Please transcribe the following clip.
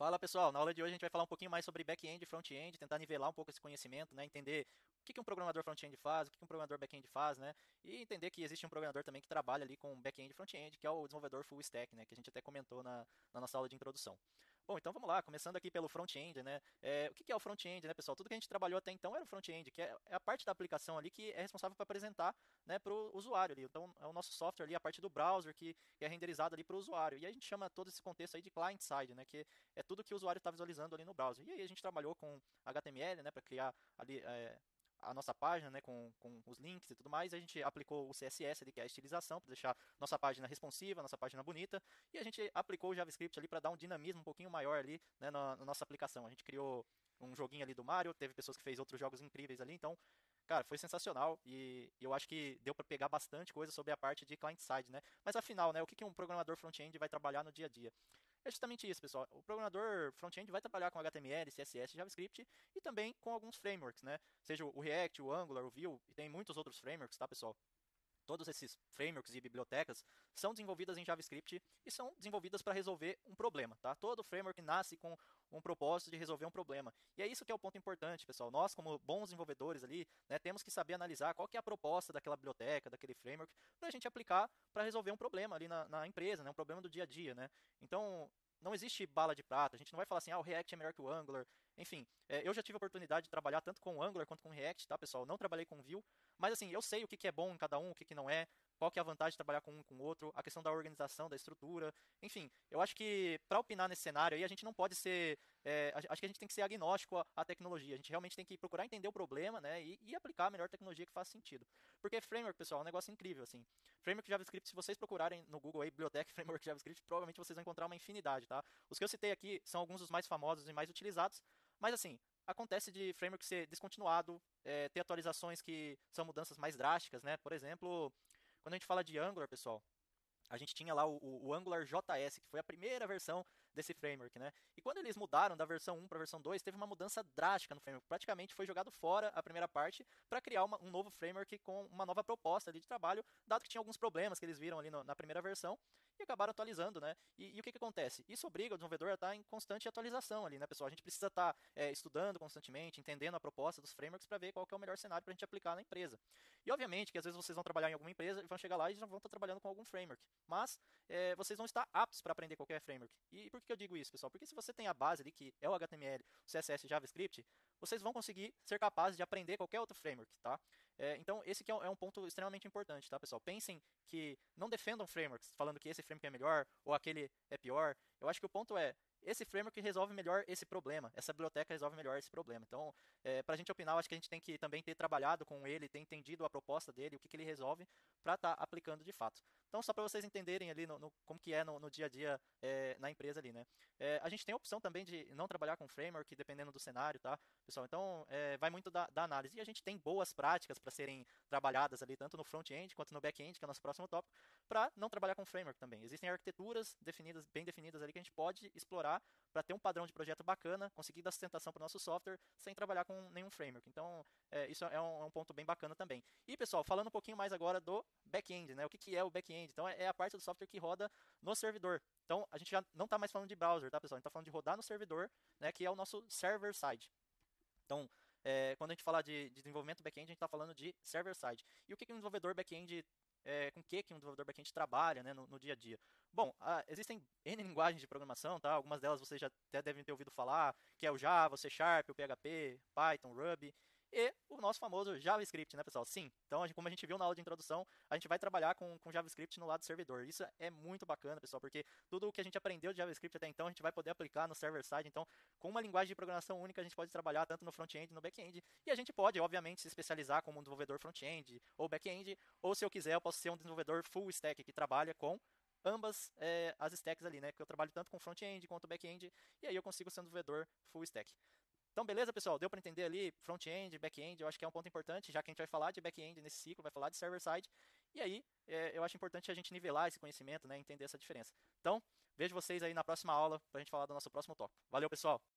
Fala pessoal, na aula de hoje a gente vai falar um pouquinho mais sobre back-end e front-end, tentar nivelar um pouco esse conhecimento, né? Entender o que um programador front-end faz, o que um programador back-end faz, né? E entender que existe um programador também que trabalha ali com back-end e front-end, que é o desenvolvedor full stack, né? Que a gente até comentou na nossa aula de introdução. Bom, então vamos lá, começando aqui pelo front-end, né? O que é o front-end, né, pessoal? Tudo que a gente trabalhou até então era o front-end, que é a parte da aplicação ali que é responsável para apresentar, né, para o usuário ali. Então é o nosso software ali, a parte do browser que é renderizado ali para o usuário. E a gente chama todo esse contexto aí de client-side, né? Que é tudo que o usuário está visualizando ali no browser. E aí a gente trabalhou com HTML, né, para criar ali a nossa página, né, com os links e tudo mais. A gente aplicou o CSS ali, que é a estilização, para deixar nossa página responsiva, nossa página bonita. E a gente aplicou o JavaScript ali para dar um dinamismo um pouquinho maior ali, né, na nossa aplicação. A gente criou um joguinho ali do Mario, teve pessoas que fez outros jogos incríveis ali, então, cara, foi sensacional e eu acho que deu para pegar bastante coisa sobre a parte de client-side, né? Mas afinal, né, o que um programador front-end vai trabalhar no dia a dia? É justamente isso, pessoal. O programador front-end vai trabalhar com HTML, CSS, JavaScript e também com alguns frameworks, né? Seja o React, o Angular, o Vue e tem muitos outros frameworks, tá, pessoal? Todos esses frameworks e bibliotecas são desenvolvidas em JavaScript e são desenvolvidas para resolver um problema, tá? Todo framework nasce com um propósito de resolver um problema. E é isso que é o ponto importante, pessoal. Nós, como bons desenvolvedores ali, né, temos que saber analisar qual que é a proposta daquela biblioteca, daquele framework, para a gente aplicar para resolver um problema ali na empresa, né, um problema do dia a dia, né? Então, não existe bala de prata. A gente não vai falar assim, o React é melhor que o Angular. Enfim, eu já tive a oportunidade de trabalhar tanto com o Angular quanto com o React, tá, pessoal? Não trabalhei com o Vue, mas assim, eu sei o que é bom em cada um, o que não é, qual que é a vantagem de trabalhar com um com o outro, a questão da organização, da estrutura. Enfim, eu acho que para opinar nesse cenário aí, a gente não pode ser. Acho que a gente tem que ser agnóstico à tecnologia. A gente realmente tem que procurar entender o problema, né? E aplicar a melhor tecnologia que faz sentido. Porque framework, pessoal, é um negócio incrível, assim. Framework JavaScript, se vocês procurarem no Google aí, biblioteca framework JavaScript, provavelmente vocês vão encontrar uma infinidade, tá? Os que eu citei aqui são alguns dos mais famosos e mais utilizados, mas assim, acontece de framework ser descontinuado, ter atualizações que são mudanças mais drásticas, né? Por exemplo, quando a gente fala de Angular, pessoal, a gente tinha lá o Angular JS, que foi a primeira versão desse framework, né? E quando eles mudaram da versão 1 para a versão 2, teve uma mudança drástica no framework. Praticamente foi jogado fora a primeira parte para criar um novo framework com uma nova proposta ali de trabalho, dado que tinha alguns problemas que eles viram ali na primeira versão e acabaram atualizando, né? E o que acontece? Isso obriga o desenvolvedor a estar em constante atualização ali, né, pessoal? A gente precisa estar estudando constantemente, entendendo a proposta dos frameworks para ver qual que é o melhor cenário para a gente aplicar na empresa. E obviamente que às vezes vocês vão trabalhar em alguma empresa e vão chegar lá e já vão estar trabalhando com algum framework. Mas vocês vão estar aptos para aprender qualquer framework. E por que eu digo isso, pessoal? Porque se você tem a base ali, que é o HTML, o CSS e JavaScript, vocês vão conseguir ser capazes de aprender qualquer outro framework, tá? Então, esse aqui é um ponto extremamente importante, tá, pessoal? Pensem que não defendam frameworks falando que esse framework é melhor ou aquele é pior. Eu acho que o ponto é, esse framework resolve melhor esse problema, essa biblioteca resolve melhor esse problema. Então, para a gente opinar, eu acho que a gente tem que também ter trabalhado com ele, ter entendido a proposta dele, o que ele resolve, para estar aplicando de fato. Então, só para vocês entenderem ali como que é no dia a dia na empresa ali, né? A gente tem a opção também de não trabalhar com framework, dependendo do cenário, tá, pessoal? Então, vai muito da análise. E a gente tem boas práticas para serem trabalhadas ali, tanto no front-end quanto no back-end, que é o nosso próximo tópico, para não trabalhar com framework também. Existem arquiteturas definidas, bem definidas ali, que a gente pode explorar para ter um padrão de projeto bacana, conseguir dar sustentação para o nosso software sem trabalhar com nenhum framework. Então, isso é um ponto bem bacana também. E, pessoal, falando um pouquinho mais agora do back-end, né? O que é o back-end? Então, é a parte do software que roda no servidor. Então, a gente já não está mais falando de browser, tá, pessoal? A gente está falando de rodar no servidor, né, que é o nosso server-side. Então, quando a gente fala de desenvolvimento back-end, a gente está falando de server-side. E o que um desenvolvedor back-end com o que um desenvolvedor back-end trabalha, né, no dia a dia. Bom, existem N linguagens de programação, tá? Algumas delas vocês já até devem ter ouvido falar, que é o Java, o C Sharp, o PHP, Python, Ruby e o nosso famoso JavaScript, né, pessoal? Sim. Então, como a gente viu na aula de introdução, a gente vai trabalhar com JavaScript no lado do servidor. Isso é muito bacana, pessoal, porque tudo o que a gente aprendeu de JavaScript até então, a gente vai poder aplicar no server-side. Então, com uma linguagem de programação única, a gente pode trabalhar tanto no front-end e no back-end. E a gente pode, obviamente, se especializar como um desenvolvedor front-end ou back-end, ou se eu quiser, eu posso ser um desenvolvedor full stack que trabalha com ambas as stacks ali, né? Que eu trabalho tanto com front-end quanto back-end, e aí eu consigo ser um desenvolvedor full stack. Então, beleza, pessoal? Deu para entender ali front-end, back-end? Eu acho que é um ponto importante, já que a gente vai falar de back-end nesse ciclo, vai falar de server-side. E aí, eu acho importante a gente nivelar esse conhecimento, né? Entender essa diferença. Então, vejo vocês aí na próxima aula para a gente falar do nosso próximo tópico. Valeu, pessoal!